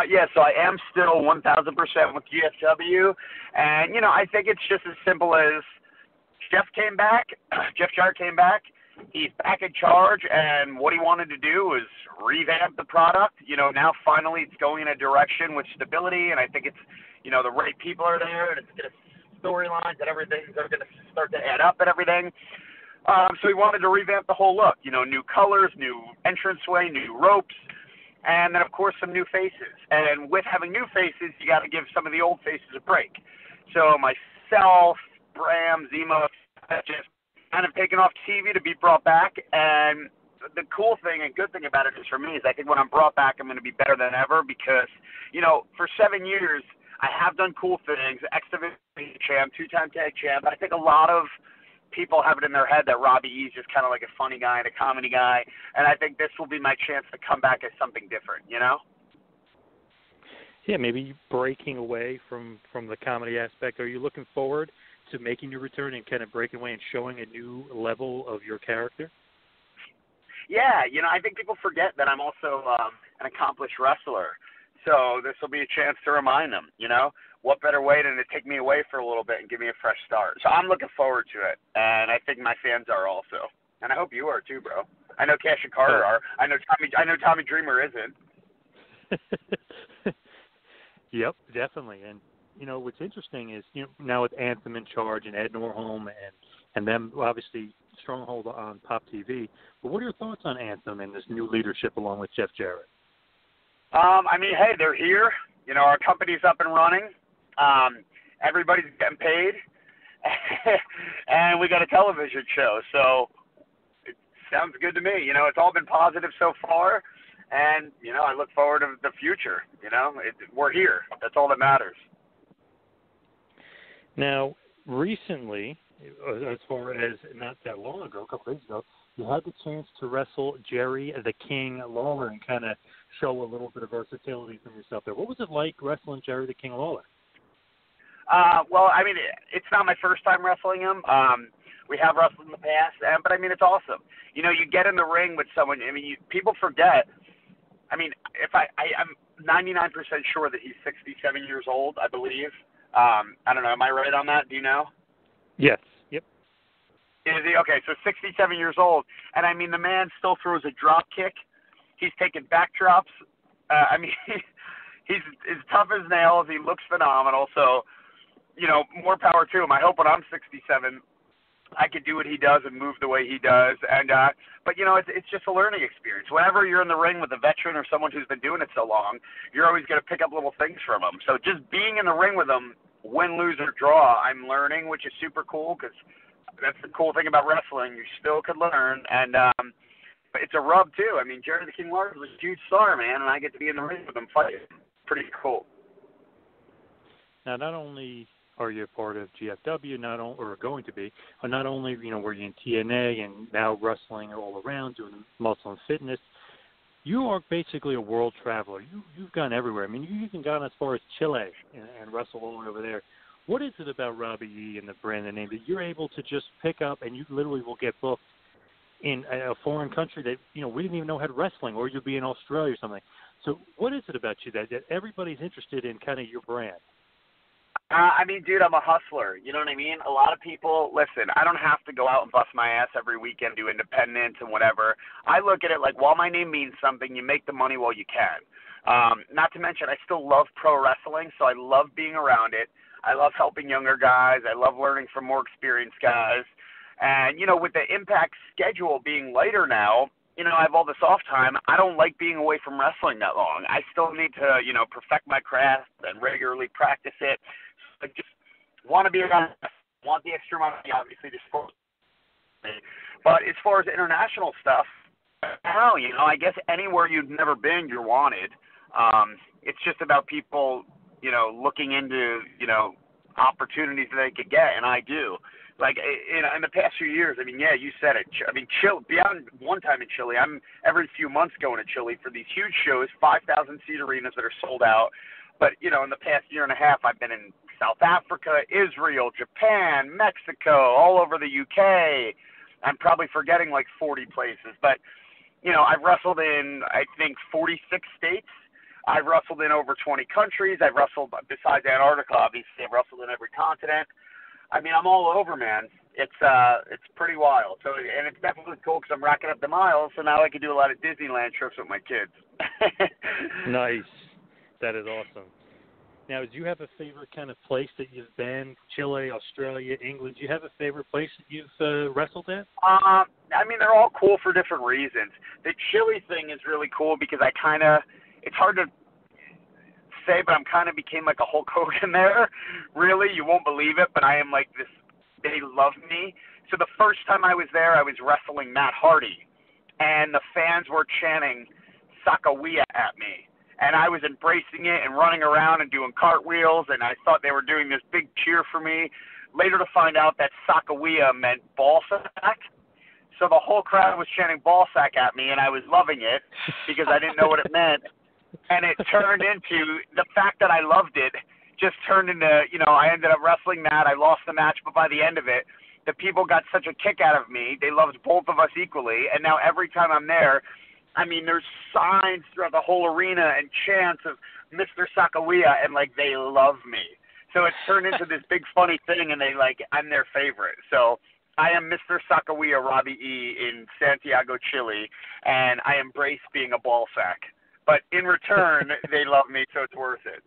Yeah, so I am still 1,000% with GFW, and I think it's just as simple as Jeff came back. Jeff Jarrett came back. He's back in charge, and what he wanted to do was revamp the product. Now finally it's going in a direction with stability, and I think it's, the right people are there, and it's going to storylines and everything are going to start to add up and everything. So he wanted to revamp the whole look. New colors, new entranceway, new ropes, and then of course some new faces. And with having new faces, you got to give some of the old faces a break. So myself, Bram, Zemo, just kind of taken off TV to be brought back. And the cool thing and good thing about it is for me is I think when I'm brought back, I'm going to be better than ever because, for 7 years, I have done cool things, X-Division champ, 2-time tag champ, but I think a lot of people have it in their head that Robbie E is just kind of like a funny guy and a comedy guy, and I think this will be my chance to come back as something different, Yeah, maybe breaking away from the comedy aspect. Are you looking forward to making your return and kind of breaking away and showing a new level of your character? Yeah, I think people forget that I'm also an accomplished wrestler. So this will be a chance to remind them, what better way than to take me away for a little bit and give me a fresh start. So I'm looking forward to it, and I think my fans are also. And I hope you are too, bro. I know Cash and Carter are. I know Tommy Dreamer isn't. Yep, definitely. And, what's interesting is, now with Anthem in charge and Ed Norholm and them, obviously, stronghold on Pop TV. But what are your thoughts on Anthem and this new leadership along with Jeff Jarrett? Hey, they're here. Our company's up and running. Everybody's getting paid. And we got a television show. So it sounds good to me. It's all been positive so far. And, I look forward to the future. We're here. That's all that matters. Now, recently, as far as not that long ago, a couple days ago, you had the chance to wrestle Jerry the King Lawler and kind of show a little bit of versatility from yourself there. What was it like wrestling Jerry the King Lawler? Well, it's not my first time wrestling him. We have wrestled in the past, but it's awesome. You get in the ring with someone. People forget. If I'm 99% sure that he's 67 years old, I believe. I don't know. Am I right on that? Do you know? Yes. Yep. Is he? Okay, so 67 years old. And, the man still throws a drop kick. He's taking backdrops. He's as tough as nails. He looks phenomenal. So, more power to him. I hope when I'm 67, I could do what he does and move the way he does. And but it's just a learning experience. Whenever you're in the ring with a veteran or someone who's been doing it so long, you're always going to pick up little things from them. So just being in the ring with them, win, lose, or draw, I'm learning, which is super cool because that's the cool thing about wrestling. You still could learn, and but it's a rub too. Jerry the King Lawler was a huge star, man, and I get to be in the ring with him fighting. Pretty cool. Now, not only are you a part of GFW, or going to be, not only were you in TNA and now wrestling all around doing muscle and fitness, you are basically a world traveler. You've gone everywhere. You've even gone as far as Chile and wrestled all the way over there. What is it about Robbie E and the brand and name that you're able to just pick up and you literally will get booked in a foreign country that we didn't even know had wrestling, or you'll be in Australia or something? So what is it about you that everybody's interested in kind of your brand? Dude, I'm a hustler. You know what I mean? A lot of people, listen, I don't have to go out and bust my ass every weekend, do independence and whatever. I look at it like, while my name means something, you make the money while you can. Not to mention, I still love pro wrestling, so I love being around it. I love helping younger guys. I love learning from more experienced guys. And, with the Impact schedule being later now, I have all this off time. I don't like being away from wrestling that long. I still need to, perfect my craft and regularly practice it. I just want to be around, want the extra money, obviously, to support me. But as far as international stuff, hell, I guess anywhere you've never been, you're wanted. It's just about people, looking into, opportunities that they could get, and I do. Like, in the past few years, yeah, you said it. Chile, beyond one time in Chile, I'm every few months going to Chile for these huge shows, 5,000-seat arenas that are sold out. But, in the past year and a half, I've been in South Africa, Israel, Japan, Mexico, all over the UK. I'm probably forgetting like 40 places. But, I've wrestled in, I think, 46 states. I've wrestled in over 20 countries. I've wrestled, besides Antarctica, obviously, I've wrestled in every continent. I mean, I'm all over, man. It's pretty wild. So, and it's definitely cool because I'm racking up the miles, so now I can do a lot of Disneyland trips with my kids. Nice. That is awesome. Now, do you have a favorite kind of place that you've been? Chile, Australia, England. Do you have a favorite place that you've wrestled at? I mean, they're all cool for different reasons. The Chile thing is really cool because it's hard to say, but I'm kind of became like a Hulk Hogan there. Really, you won't believe it, but I am like this. They love me. So the first time I was there, I was wrestling Matt Hardy, and the fans were chanting Sakawia at me. And I was embracing it and running around and doing cartwheels, and I thought they were doing this big cheer for me. Later to find out that Sakawia meant ball sack. So the whole crowd was chanting ball sack at me, and I was loving it because I didn't know what it meant. And it turned into, the fact that I loved it just turned into, I ended up wrestling Matt. I lost the match, but by the end of it, the people got such a kick out of me. They loved both of us equally, and now every time I'm there, I mean, there's signs throughout the whole arena and chants of Mr. Sakawia, and, like, they love me. So it's turned into this big funny thing, and I'm their favorite. So I am Mr. Sakawia Robbie E. in Santiago, Chile, and I embrace being a ball sack. But in return, they love me, so it's worth it.